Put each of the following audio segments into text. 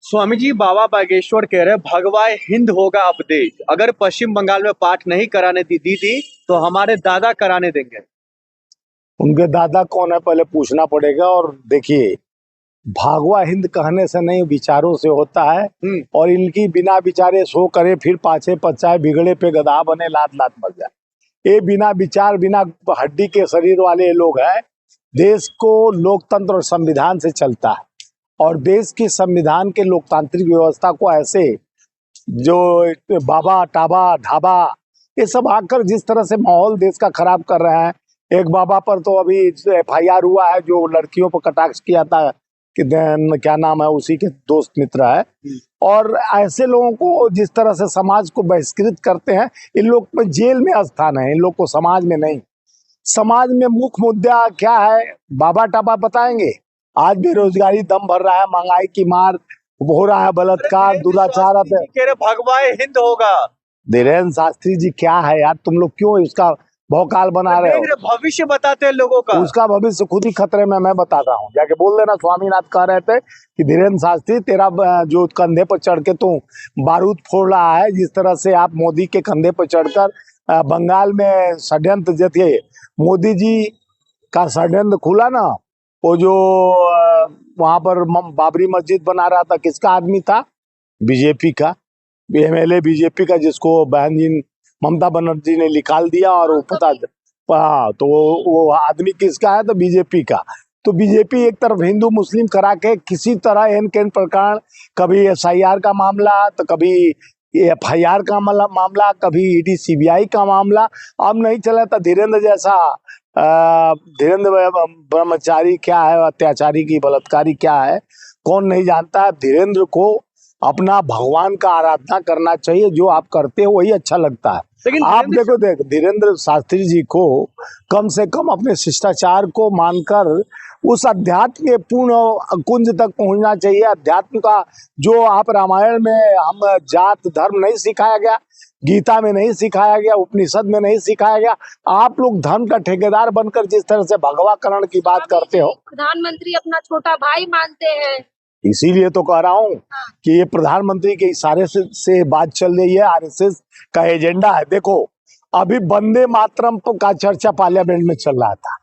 स्वामी जी बाबा बागेश्वर कह रहे भगवा हिंद होगा अब देश। अगर पश्चिम बंगाल में पाठ नहीं कराने दी दीदी तो हमारे दादा कराने देंगे। उनके दादा कौन है पहले पूछना पड़ेगा। और देखिए, भगवा हिंद कहने से नहीं, विचारों से होता है। और इनकी बिना विचारे सो करे फिर पाछे पचाए, बिगड़े पे गधा बने लात लात मर जाए। ये बिना विचार बिना हड्डी के शरीर वाले लोग हैं। देश को लोकतंत्र और संविधान से चलता है, और देश की संविधान के लोकतांत्रिक व्यवस्था को ऐसे जो बाबा टाबा ढाबा ये सब आकर जिस तरह से माहौल देश का खराब कर रहे हैं। एक बाबा पर तो अभी FIR हुआ है जो लड़कियों पर कटाक्ष किया था, कि क्या नाम है, उसी के दोस्त मित्र है। और ऐसे लोगों को जिस तरह से समाज को बहिष्कृत करते हैं, इन लोग पे जेल में स्थान है, इन लोग को समाज में नहीं। समाज में मुख्य मुद्दा क्या है, बाबा टाबा बताएंगे। आज बेरोजगारी दम भर रहा है, महंगाई की मार हो रहा है, बलात्कार दुराचार। भगवा हिंद होगा। धीरेन्द्र शास्त्री जी क्या है यार, तुम लोग क्यों इसका भौकाल बना रहे हो? भविष्य बताते हैं लोगों का, उसका भविष्य खुद ही खतरे में। मैं बता रहा हूँ, जाके बोल देना। स्वामीनाथ कह रहे थे कि धीरेन्द्र शास्त्री तेरा जो कंधे पर चढ़ के तू बारूद फोड़ रहा है, जिस तरह से आप मोदी के कंधे पर चढ़कर बंगाल में षड्यंत्र जैसे मोदी जी का षड्यंत्र खुला ना, वो जो वहां पर बाबरी मस्जिद बना रहा था, किसका आदमी था? बीजेपी का MLA बीजेपी का, जिसको बहन जी ममता बनर्जी ने निकाल दिया। और वो पता तो वो आदमी किसका है? तो बीजेपी का। तो बीजेपी एक तरफ हिंदू मुस्लिम करा के किसी तरह एन के प्रकार, कभी SIR का मामला तो कभी FIR का मामला, कभी ED CBI का मामला। अब नहीं चला था धीरेन्द्र जैसा धीरेन्द्र ब्रह्मचारी क्या है, अत्याचारी की बलात्कारी क्या है, कौन नहीं जानता है। धीरेन्द्र को अपना भगवान का आराधना करना चाहिए, जो आप करते हो वही अच्छा लगता है। लेकिन आप देखो धीरेन्द्र शास्त्री जी को कम से कम अपने शिष्टाचार को मानकर उस अध्यात्म के पूर्ण कुंज तक पहुंचना चाहिए। अध्यात्म का जो आप रामायण में हम जात धर्म नहीं सिखाया गया, गीता में नहीं सिखाया गया, उपनिषद में नहीं सिखाया गया। आप लोग धर्म का ठेकेदार बनकर जिस तरह से भगवाकरण की बात करते हो, प्रधानमंत्री अपना छोटा भाई मानते हैं। इसीलिए तो कह रहा हूँ कि ये प्रधानमंत्री के इशारे से बात चल रही है, RSS का एजेंडा है। देखो, अभी वंदे मातरम का चर्चा पार्लियामेंट में चल रहा था।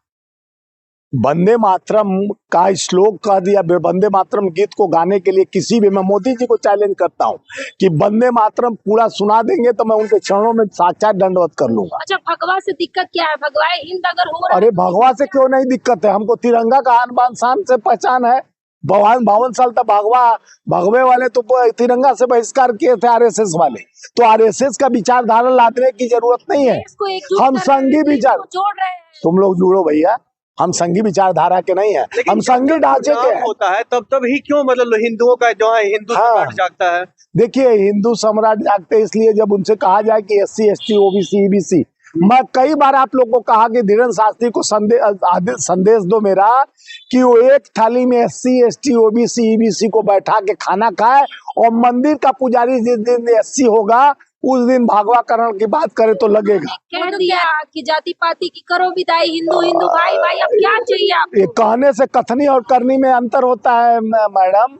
वंदे मातरम का श्लोक कह दिया। वंदे मातरम गीत को गाने के लिए किसी भी, मैं मोदी जी को चैलेंज करता हूँ कि वंदे मातरम पूरा सुना देंगे तो मैं उनके चरणों में साक्षात दंडवत कर लूंगा। अच्छा, भगवा से दिक्कत क्या है? भगवा हिंद अगर हो रहा है, अरे भगवा से क्यों नहीं दिक्कत है? हमको तिरंगा का आन बान शान से पहचान है। 52 साल तक भगवे वाले तो तिरंगा से बहिष्कार किए थे RSS वाले। तो RSS का विचारधारा लादने की जरूरत नहीं है। हम संघी विचार, तुम लोग जुड़ो भैया, हम संघी विचारधारा के नहीं है, हम संघी ढांचे के हैं। होता है तब ही क्यों, मतलब हिंदुओं का जो है हिंदू सम्राट जागता है। देखिए, हिंदू सम्राट जागते इसलिए जब उनसे कहा जाए कि SC ST OBC EBC। मैं कई बार आप लोगों को कहा कि धीरेन्द्र शास्त्री को संदेश दो मेरा कि वो एक थाली में SC ST OBC EBC को बैठा के खाना खाए, और मंदिर का पुजारी जिस दिन SC होगा उस दिन भागवाकरण की बात करे तो लगेगा। कह दिया कि जाति पाति की करो विदाई, हिंदू हिंदू भाई भाई, अब क्या चाहिए आपको? ये कहने से कथनी और करनी में अंतर होता है मैडम।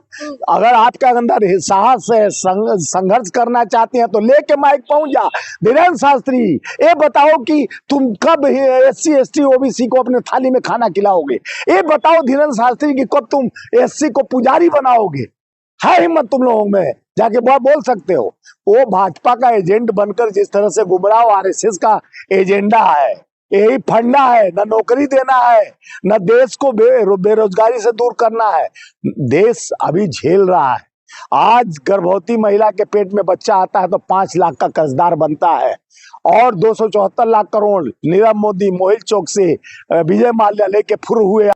अगर आपके अंदर साहस है, संघर्ष करना चाहती हैं तो लेके माइक पहुंच जा। धीरेन्द्र शास्त्री, ये बताओ कि तुम कब SC ST OBC को अपने थाली में खाना खिलाओगे? ये बताओ धीरेन्द्र शास्त्री कि कब तुम SC को पुजारी बनाओगे? है हिम्मत तुम लोगों में? जाके बोल सकते हो। वो भाजपा का एजेंट बनकर जिस तरह से गुमराह, RSS का एजेंडा है, यही फंडा है। न नौकरी देना है, न देश को बेरोजगारी से दूर करना है। देश अभी झेल रहा है। आज गर्भवती महिला के पेट में बच्चा आता है तो 5 लाख का कर्जदार बनता है, और 274 लाख करोड़ नीरव मोदी मोहित चौक से विजय माल्या लेके फुर हुए